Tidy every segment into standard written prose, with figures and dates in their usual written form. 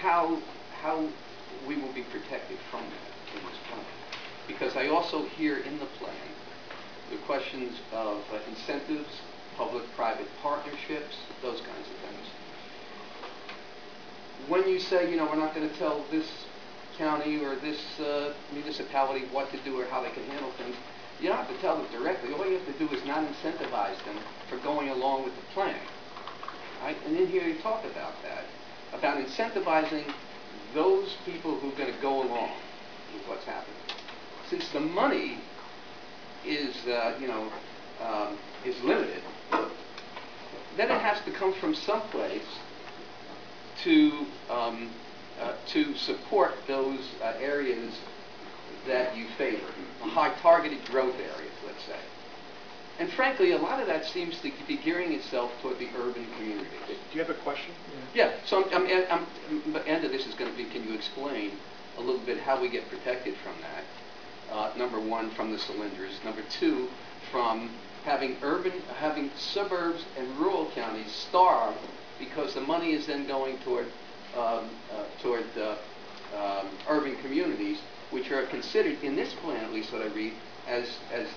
how we will be protected from that in this plan. Because I also hear in the plan the questions of incentives, public-private partnerships, those kinds of things. When you say, you know, we're not going to tell this county or this municipality what to do or how they can handle things, you don't have to tell them directly. All you have to do is not incentivize them for going along with the plan. Right? And in here you talk about that, about incentivizing those people who are going to go along with what's happening. Since the money is, is limited, then it has to come from someplace to support those areas that you favor, high targeted growth areas, let's say. And frankly, a lot of that seems to be gearing itself toward the urban community. Do you have a question? Yeah. So the end of this is going to be, can you explain a little bit how we get protected from that? Number one, from the cylinders. Number two, from having suburbs and rural counties starve because the money is then going toward urban communities, which are considered, in this plan at least what I read, as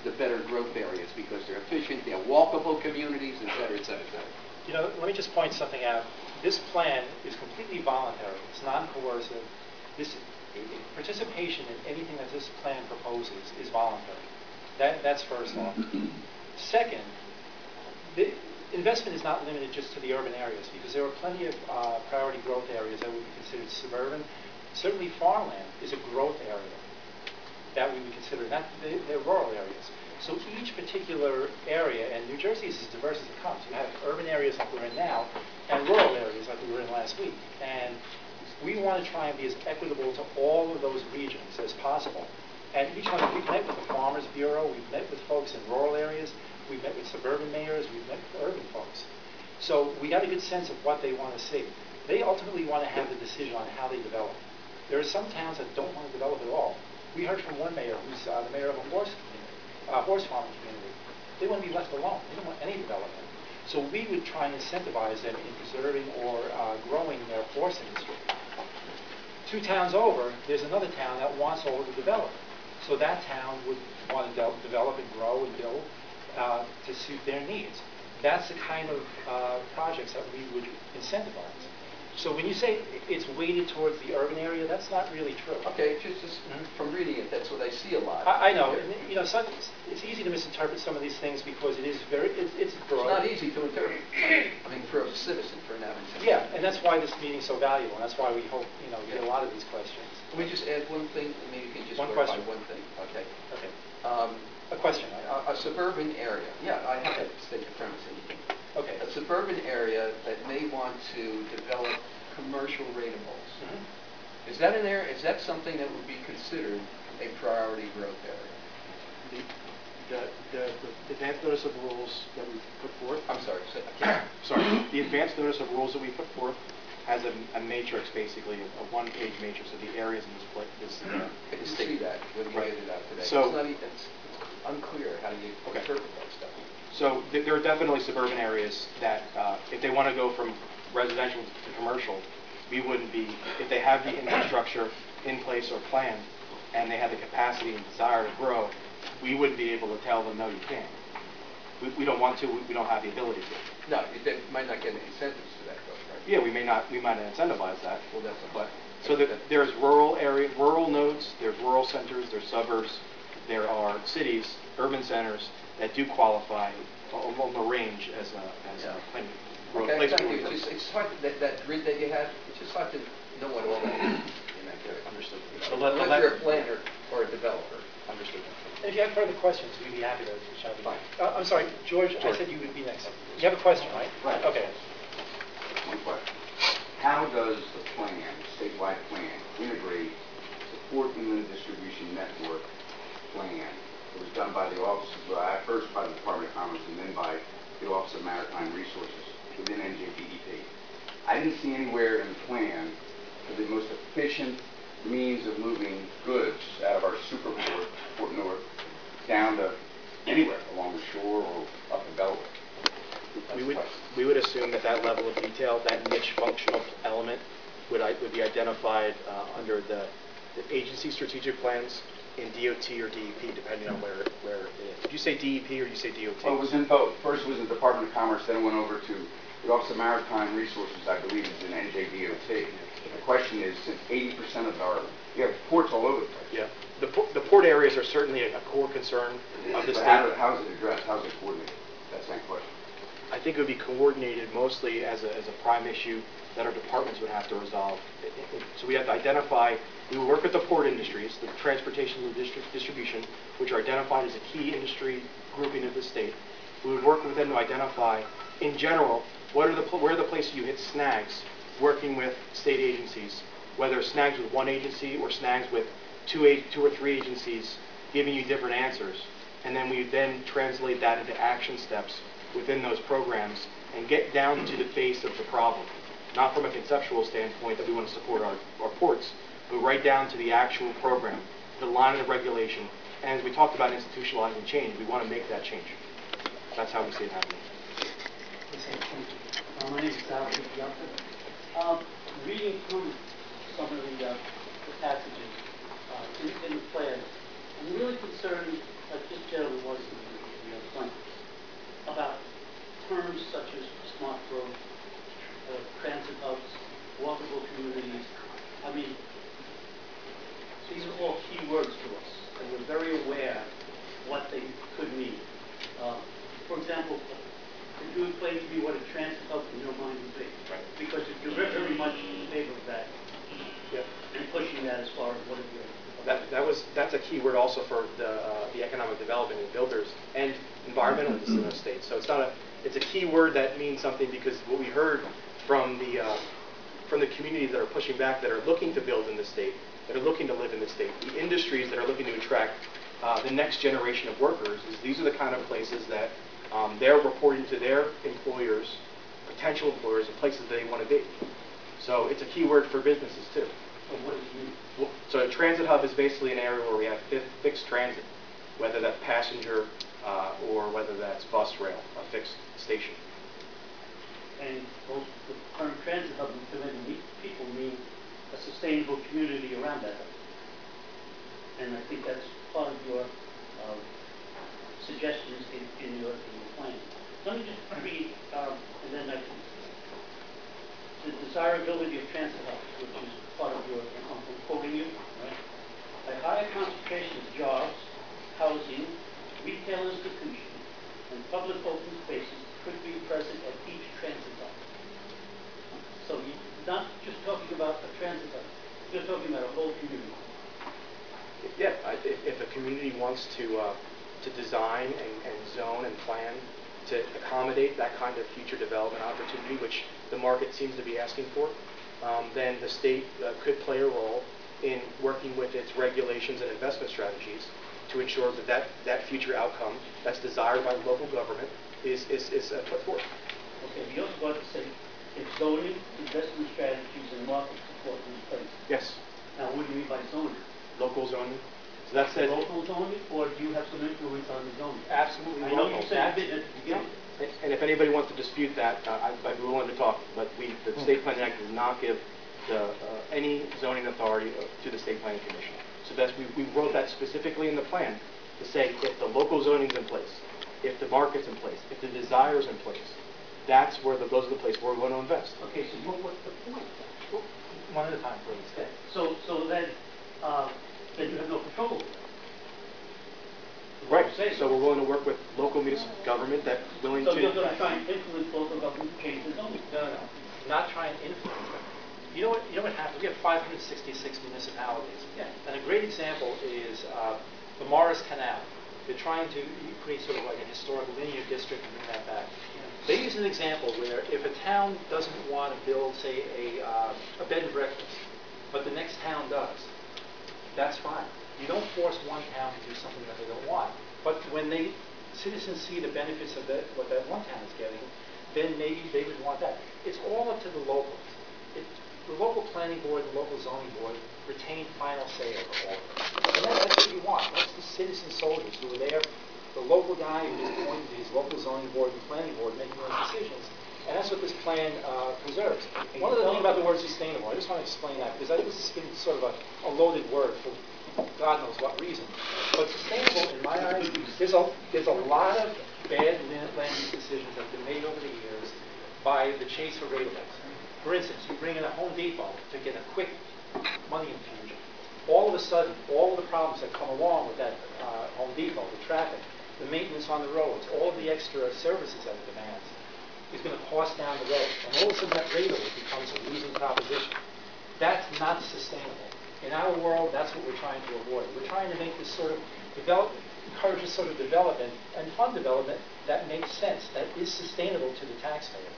the better growth areas because they're efficient, they're walkable communities, et cetera, et cetera, et cetera. You know, let me just point something out. This plan is completely voluntary. It's non-coercive. Participation in anything that this plan proposes is voluntary. That's first off. Second, the investment is not limited just to the urban areas because there are plenty of priority growth areas that would be considered suburban. Certainly farmland is a growth area that we would consider, not they're rural areas. So each particular area, and New Jersey is as diverse as it comes. You have urban areas like we're in now and rural areas like we were in last week. And we want to try and be as equitable to all of those regions as possible. And each one, we've met with the Farmers Bureau, we've met with folks in rural areas, we've met with suburban mayors, we've met with urban folks. So we got a good sense of what they want to see. They ultimately want to have the decision on how they develop. There are some towns that don't want to develop at all. We heard from one mayor who's the mayor of a horse farming community. They want to be left alone. They don't want any development. So we would try and incentivize them in preserving or growing their horse industry. 2 towns over, there's another town that wants all of the development. So that town would want to develop and grow and build to suit their needs. That's the kind of projects that we would incentivize. So when you say it's weighted towards the urban area, that's not really true. Okay, just from reading it, that's what I see a lot. I know. And, you know, it's easy to misinterpret some of these things because it is it's broad. It's not easy to interpret. I mean, for a citizen, for an average citizen. Yeah, and that's why this meeting is so valuable, and that's why we hope, you know, get a lot of these questions. Can we just add one thing? Maybe you can just one clarify question. one thing. Okay. Okay. A question, right? A suburban area. Yeah, I have to state the premise. Okay. A suburban area that may want to develop commercial ratables. Mm-hmm. Is that something that would be considered a priority growth area? The advance notice of rules that we put forth. I'm sorry. Sorry. The advance notice of rules that we put forth has a matrix, basically, a one-page matrix of the areas in this place. I can see that when you get it out today. So it's unclear how you interpret that stuff. So there are definitely suburban areas that, if they want to go from residential to commercial, we wouldn't be, if they have the infrastructure in place or planned, and they have the capacity and desire to grow, we wouldn't be able to tell them, no, you can't. We don't want to, we don't have the ability to. No, they might not get any incentives for that, though, right? Yeah, we might not incentivize that. Well, that's what. So there's rural nodes, there's rural centers, there's suburbs, there are cities, urban centers that do qualify along the range as a plan. Okay, thank you. It's hard that grid that you have. It's just hard to know what all that is in that grid. Understood. So unless you're a planner or a developer. Understood. And if you have further questions, we'd be happy to chat with you. I'm sorry, George. I said you would be next. You have a question, right? Right. Okay. One question. How does the plan, statewide plan, integrate the Port Inland Distribution Network plan? It was done by the Office of, first by the Department of Commerce and then by the Office of Maritime Resources within NJDEP. I didn't see anywhere in the plan for the most efficient means of moving goods out of our superport, Port Newark, down to anywhere along the shore or up in Delaware. We would assume that level of detail, that niche functional element, would be identified under the agency strategic plans in DOT or DEP, depending on where it is. Did you say DEP or did you say DOT? Well, it was in both. First it was the Department of Commerce, then it went over to the Office of Maritime Resources, I believe is in NJDOT. The question is, since 80% of you have ports all over the place. Yeah. The port areas are certainly a core concern of the But state. how is it addressed? How is it coordinated? That's the same question. I think it would be coordinated mostly as a prime issue that our departments would have to resolve. So we have to identify, we will work with the port industries, the transportation and distribution, which are identified as a key industry grouping of the state. We would work with them to identify, in general, where are the places you hit snags working with state agencies, whether snags with one agency or snags with two or three agencies giving you different answers. And then we then translate that into action steps within those programs and get down to the base of the problem. Not from a conceptual standpoint that we want to support our ports, but right down to the actual program, the line of regulation. And as we talked about institutionalizing change, we want to make that change. That's how we see it happening. My name is Sal. Reading through some of the passages in the plan, I'm really concerned, like this gentleman was in the plan, about terms such as smart growth, transit hubs, walkable communities. I mean, these are all key words to us, and we're very aware what they could mean. For example, could you explain to me what a transit hub in your mind would be? Right. Because you're very much in favor of that, Yep. and pushing that as far as what it is. That's a key word also for the economic development and builders and environmentalists in the state. So it's a key word that means something, because what we heard from the communities that are pushing back, that are looking to build in the state, that are looking to live in the state, the industries that are looking to attract the next generation of workers, is these are the kind of places that they're reporting to their employers, potential employers, and places they want to be. So it's a key word for businesses too. So what does it mean? Well, so a transit hub is basically an area where we have fixed transit, whether that's passenger or whether that's bus rail, a fixed station. And both the term transit hub to many people mean a sustainable community around that hub. And I think that's part of your suggestions in your plan. Let me just read, and then I can. The desirability of transit hubs, which is part of your, I'm quoting you, right? A higher concentration of jobs, housing, retail institutions, and public open spaces could be present at each transit hub. So you're not just talking about a transit hub, you're talking about a whole community. Yeah, if a community wants to design and zone and plan to accommodate that kind of future development opportunity, which the market seems to be asking for, then the state could play a role in working with its regulations and investment strategies to ensure that future outcome that's desired by the local government is put forth. Okay, you also got to say if zoning, investment strategies, and market support are in place. Yes. Now, what do you mean by zoning? Local zoning. So that's it. Local zoning, or do you have some influence on the zoning? Absolutely I know local. you said you did at the beginning. And if anybody wants to dispute that, I'd be willing to talk. But the State Planning Act does not give any zoning authority to the State Planning Commission. So we wrote that specifically in the plan to say if the local zoning's in place, if the market's in place, if the desire's in place, those are the places where we're going to invest. Okay, so what's the point? One at a time, please. Okay. So then you have no control over that. Right. So we're willing to work with local municipal government that's willing So to. you're going to try and influence local government to change the zoning? No. Not try and influence them. You know what happens? We have 566 municipalities. Yeah. And a great example is the Morris Canal. They're trying to create sort of like a historical linear district and bring that back. They use an example where if a town doesn't want to build, say, a bed and breakfast, but the next town does, that's fine. You don't force one town to do something that they don't want. But when citizens see the benefits of what that one town is getting, then maybe they would want that. It's all up to the locals. The local planning board, the local zoning board retain final say over all of it. And that's what you want. That's the citizen soldiers who are there, the local guy who is appointed to his local zoning board and planning board making those decisions. And that's what this plan preserves. One of the things about the word sustainable, I just want to explain that, because this has been sort of a loaded word for God knows what reason. But sustainable, in my eyes, there's a lot of bad land use decisions that have been made over the years by the chase for rate-a-base. For instance, you bring in a Home Depot to get a quick money infusion. All of a sudden, all of the problems that come along with that Home Depot, the traffic, the maintenance on the roads, all of the extra services that it demands, is going to cost down the road. And all of a sudden, that rate-a-base becomes a losing proposition. That's not sustainable. In our world, that's what we're trying to avoid. We're trying to make this sort of encourage this sort of development and fund development that makes sense, that is sustainable to the taxpayers.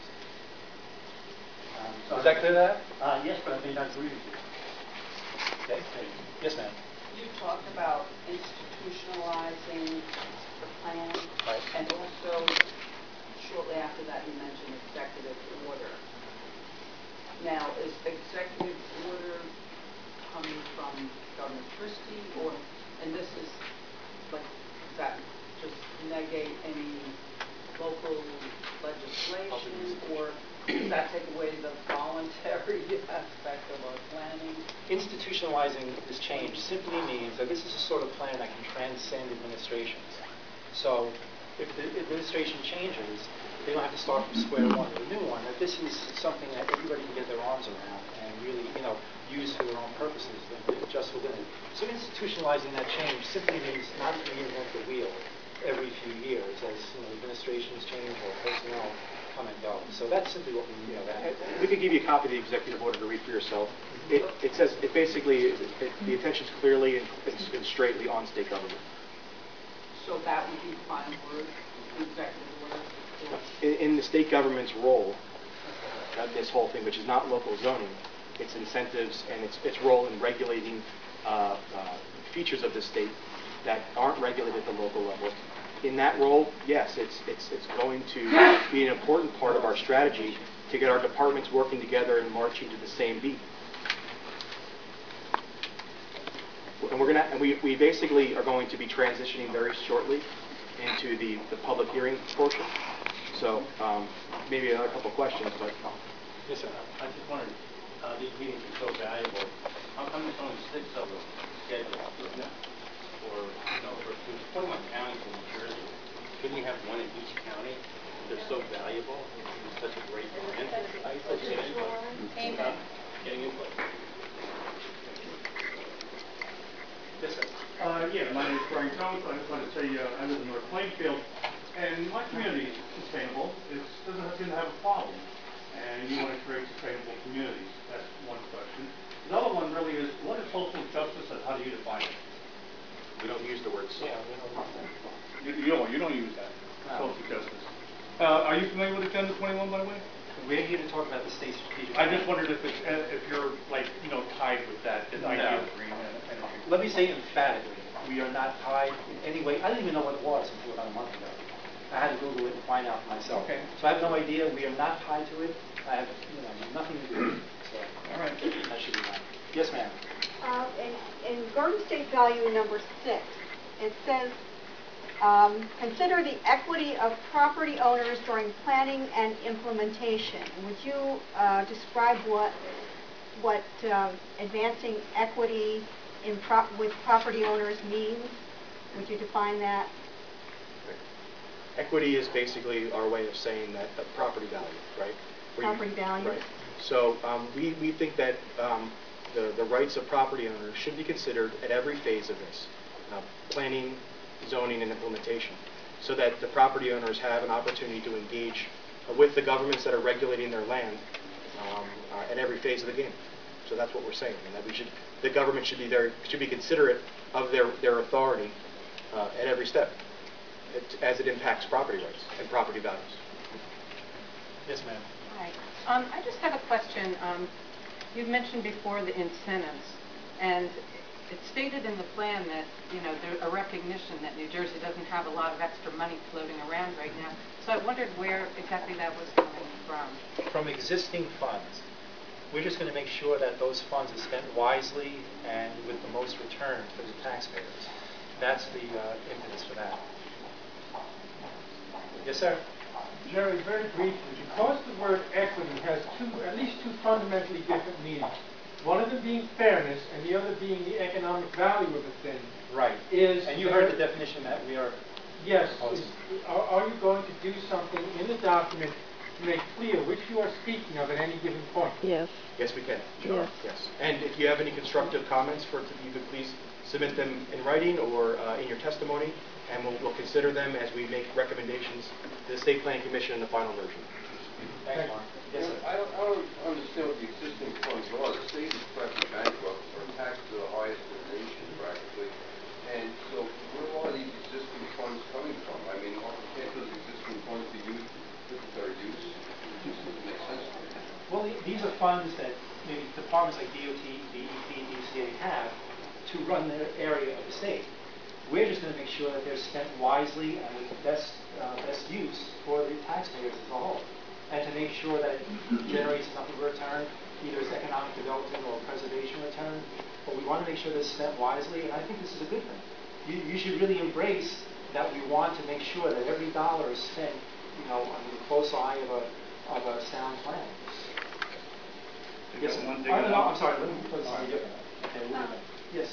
Is that clear to that? Yes, but I think I agree with you. Okay. Yes, ma'am. You talked about institutionalizing the plan, Right. and also shortly after that you mentioned executive order. Now, is executive order coming from Governor Christie, and this is like, does that just negate any local legislation, or does that take away the voluntary aspect of our planning? Institutionalizing this change simply means that this is a sort of plan that can transcend administrations. So if the administration changes, they don't have to start from square one with a new one. That this is something that everybody can get their arms around and really, use for their own purposes and just within it. So institutionalizing that change simply means not to reinvent the wheel every few years as administrations change or personnel come and go. So that's simply what we mean. We could give you a copy of the executive order to read for yourself. It says, the intention is clearly and straightly on state government. So that would be the final word, the executive order? In the state government's role, this whole thing, which is not local zoning, its incentives and its role in regulating features of the state that aren't regulated at the local level. In that role, yes, it's going to be an important part of our strategy to get our departments working together and marching to the same beat. And we basically are going to be transitioning very shortly into the public hearing portion. So maybe another couple of questions, but yes, sir. I just wondered, these meetings are so valuable. How come there's only 6 of them scheduled? Or, there's 21 counties in New Jersey. Couldn't you have one in each county? They're so valuable. It's such a great plan. Amen. Getting input. Yes, sir. Yeah, my name is Brian Jones. I just want to say I live in North Plainfield, and my community is sustainable. It doesn't seem to have a problem, and you want to create sustainable communities. That's one question. The other one really is, what is social justice, and how do you define it? we don't use the word so. Yeah, we don't want that. You don't use that, No. social justice. Are you familiar with Agenda 21, by the way? We're here to talk about the state's strategic I plan. just wondered if you're tied with that idea of green energy. Let me say emphatically, we are not tied in any way. I didn't even know what it was until about a month ago. I had to Google it and find out for myself. Okay. So I have no idea. We are not tied to it. I have nothing to do with it. So All right. that should be fine. Yes, ma'am. In Garden State Value number 6, it says, consider the equity of property owners during planning and implementation. Would you describe what advancing equity with property owners means? Would you define that? Equity is basically our way of saying that property value, right? Property value. Right. So we think that the rights of property owners should be considered at every phase of this, planning, zoning, and implementation, so that the property owners have an opportunity to engage with the governments that are regulating their land at every phase of the game. So that's what we're saying, and that the government should be considerate of their authority at every step, as it impacts property rights and property values. Yes, ma'am. Hi. I just have a question. You've mentioned before the incentives, and it's stated in the plan that, there's a recognition that New Jersey doesn't have a lot of extra money floating around right now. So I wondered where exactly that was coming from. From existing funds. We're just going to make sure that those funds are spent wisely and with the most return for the taxpayers. That's the impetus for that. Yes, sir. Jerry, very briefly, would you because the word equity has at least two fundamentally different meanings. One of them being fairness, and the other being the economic value of a thing. Right. And you heard the definition that we are Yes. proposing. Are you going to do something in the document to make clear which you are speaking of at any given point? Yes. Yes, we can. Yes. Yes. And if you have any constructive comments, you could please submit them in writing or in your testimony, and we'll consider them as we make recommendations to the State Planning Commission in the final version. Thanks, Mark. Yes, sir. I don't understand what the existing funds are. The state is practically bankrupt, our taxes are the highest in the nation practically. And so where are these existing funds coming from? I mean, can't those existing funds be used for better use? It just doesn't make sense to me. Well, these are funds that maybe departments like DOT, DEP, DCA have to run their area of the state. We're just going to make sure that they're spent wisely and with the best use for the taxpayers as a whole, and to make sure that it generates enough of a return, either as economic development or preservation return. But we want to make sure they're spent wisely, and I think this is a good thing. You should really embrace that we want to make sure that every dollar is spent, under the close eye of a sound plan. Yes, one thing. I'm sorry. Let me put something different. Okay. Yes.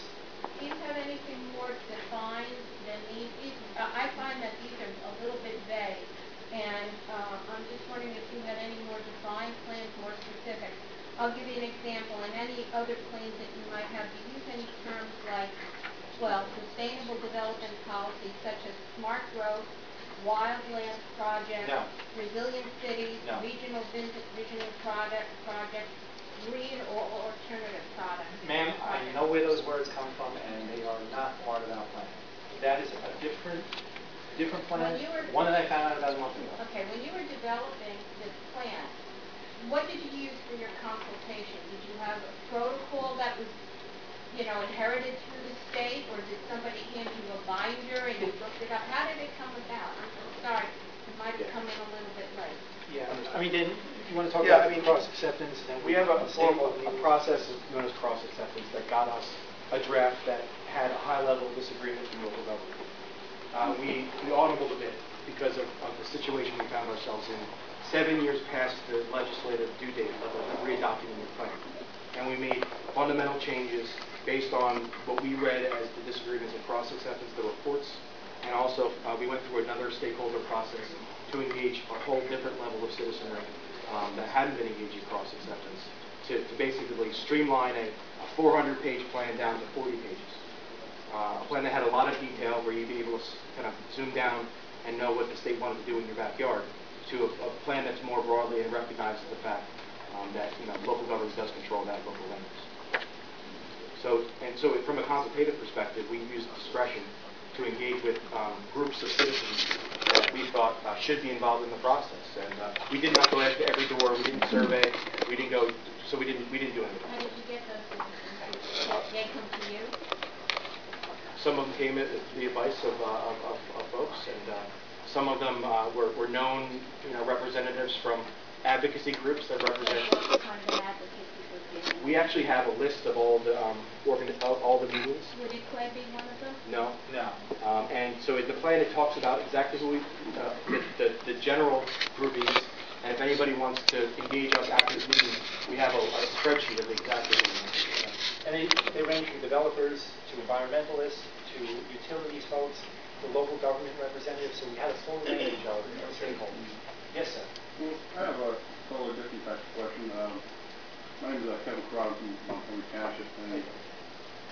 Do you have anything more defined than these? I find that these are a little bit vague, and I'm just wondering if you had any more defined plans, more specific. I'll give you an example. In any other plans that you might have, do you use any terms like, sustainable development policies such as smart growth, wildland projects, No. resilient cities, No. regional projects, green or alternative products? Ma'am, I know where those words come from, and they are not part of our plan. That is a different plan, one that I found out about a month ago. Okay, when you were developing this plan, what did you use for your consultation? Did you have a protocol that was, inherited through the state, or did somebody hand you a binder and you looked it up? How did it come about? I'm so sorry, it might have come in a little bit late. Yeah, then if you want to talk about cross-acceptance, then We have a process known as cross-acceptance that got us a draft that had a high level of disagreement from local government. We audibled a bit because of the situation we found ourselves in 7 years past the legislative due date of readopting the new plan. And we made fundamental changes based on what we read as the disagreements and cross-acceptance, the reports, and also we went through another stakeholder process to engage a whole different level of citizenry that hadn't been engaged in cross-acceptance to basically streamline a 400-page plan down to 40 pages. A plan that had a lot of detail where you'd be able to kind of zoom down and know what the state wanted to do in your backyard, to a plan that's more broadly and recognizes the fact that local government does control that local lands. So from a consultative perspective, we used discretion to engage with groups of citizens that we thought should be involved in the process. And we did not go after every door. We didn't survey. We didn't go. So we didn't do anything. How did you get those citizens? They come to you? Some of them came at the advice of folks, and some of them were known, representatives from advocacy groups that represent. What kind of advocacy group is it? We actually have a list of all the all the meetings. Would Equay be one of them? No. No. And so in the plan it talks about exactly who the general groupings, and if anybody wants to engage us after this meeting, we have a spreadsheet of exactly who we want. And they range from developers to environmentalists to utilities folks, to local government representatives, so we had a full range of stakeholders. Yes, sir. Well, I have a totally different type of question. My name is Kevin Crowd from Montgomery Township, and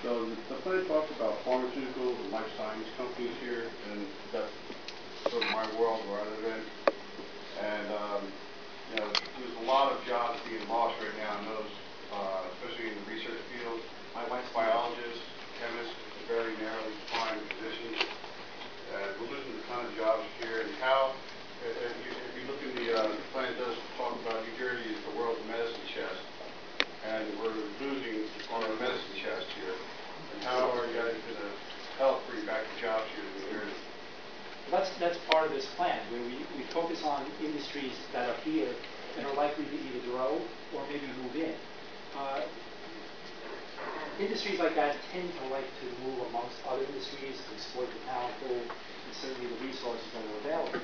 so the plan talks about pharmaceuticals and life science companies here, and that's sort of my world where I live in. And there's a lot of jobs being lost right now in those, especially in the research field. My wife's a biologist, chemist, very narrowly defined positions. We're losing a ton of jobs here. And how, if you look in the plan, it does talk about New Jersey is the world's medicine chest, and we're losing our medicine chest here. And how are you guys going to help bring back the jobs here in New Jersey? That's part of this plan. We focus on industries that are here and are likely to either grow or maybe move in. Industries like that tend to like to move amongst other industries to exploit the talent pool and certainly the resources that are available.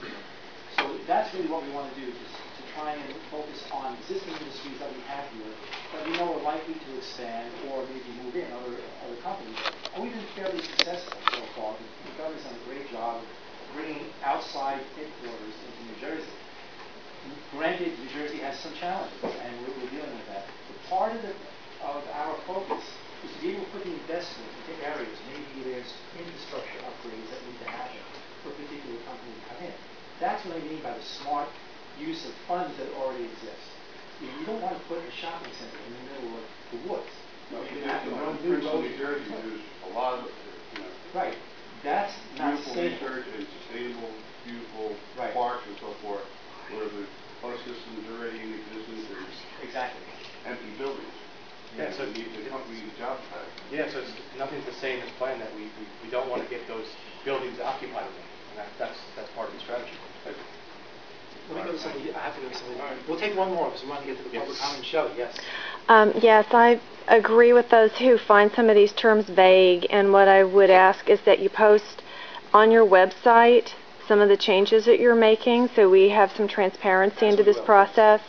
So that's really what we want to do, is to try and focus on existing industries that we have here that we know are likely to expand or maybe move in other companies. And we've been fairly successful so far. The government's done a great job of bringing outside headquarters into New Jersey. Granted, New Jersey has some challenges, and we're dealing with that. But part of our focus is to be able to put the investment into areas. Maybe there's infrastructure upgrades that need to happen for a particular company to come in. That's what I mean by the smart use of funds that already exist. You don't want to put a shopping center in the middle of the woods. No, You're you going to have to run know, new roads. New Jersey, there's a lot of, Right. That's not beautiful sustainable. research and sustainable, beautiful Right. parks and so forth, where the bus systems are already in existence, there's Exactly. empty buildings. Yeah, so the company's job back. Yeah, so it's nothing to say in this plan that we don't want to get those buildings occupied again. And that's part of the strategy. Let me go to somebody. I have to go to somebody. We'll take one more because we want to get to the public comment. Shelley, yes. Yes, I agree with those who find some of these terms vague, and what I would ask is that you post on your website some of the changes that you're making so we have some transparency into this process,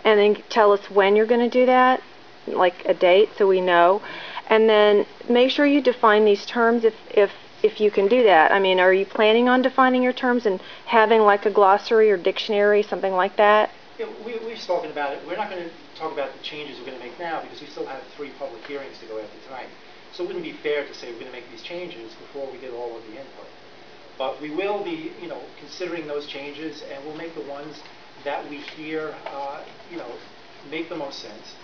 and then tell us when you're going to do that, like a date so we know, and then make sure you define these terms if you can do that. I mean, are you planning on defining your terms and having like a glossary or dictionary, something like that? Yeah, we've spoken about it. We're not going to talk about the changes we're going to make now because we still have 3 public hearings to go after tonight. So it wouldn't be fair to say we're going to make these changes before we get all of the input. But we will be, considering those changes, and we'll make the ones that we hear, make the most sense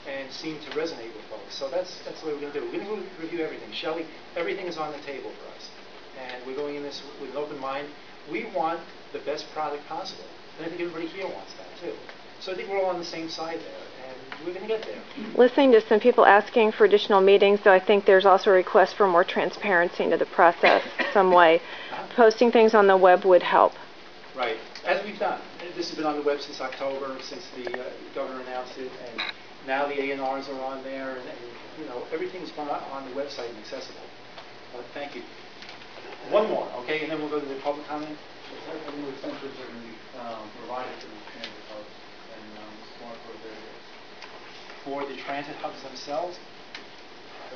and seem to resonate with folks. So that's the way we're going to do it. We're going to review everything. Shelley, everything is on the table for us. And we're going in this with an open mind. We want the best product possible. And I think everybody here wants that too. So I think we're all on the same side there, and we're going to get there. Listening to some people asking for additional meetings, though, I think there's also a request for more transparency into the process some way. Posting things on the web would help. Right, as we've done. This has been on the web since October, since the governor announced it, and now the A&Rs are on there, and everything's gone on the website and accessible. Thank you. One more, okay, and then we'll go to the public comment. I think the centers are going to be provided to the transit hubs and smart growth areas. For the transit hubs themselves?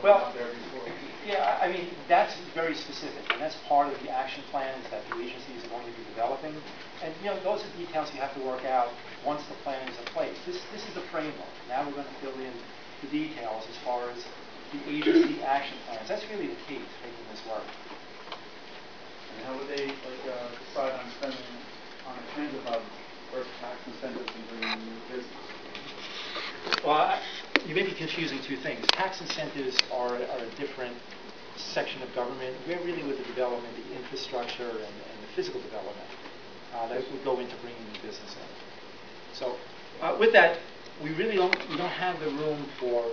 Well, yeah, I mean, that's very specific, and that's part of the action plans that the agencies are going to be developing. And, those are details you have to work out once the plan is in place. This is the framework. Now we're going to fill in the details as far as the agency action plans. That's really the key to making this work. And how would they decide on spending on a transit hub versus tax incentives and bringing new business? Well, you may be confusing 2 things. Tax incentives are a different section of government. We're really with the development, the infrastructure, and the physical development that would go into bringing new business in. So, with that, we don't have the room for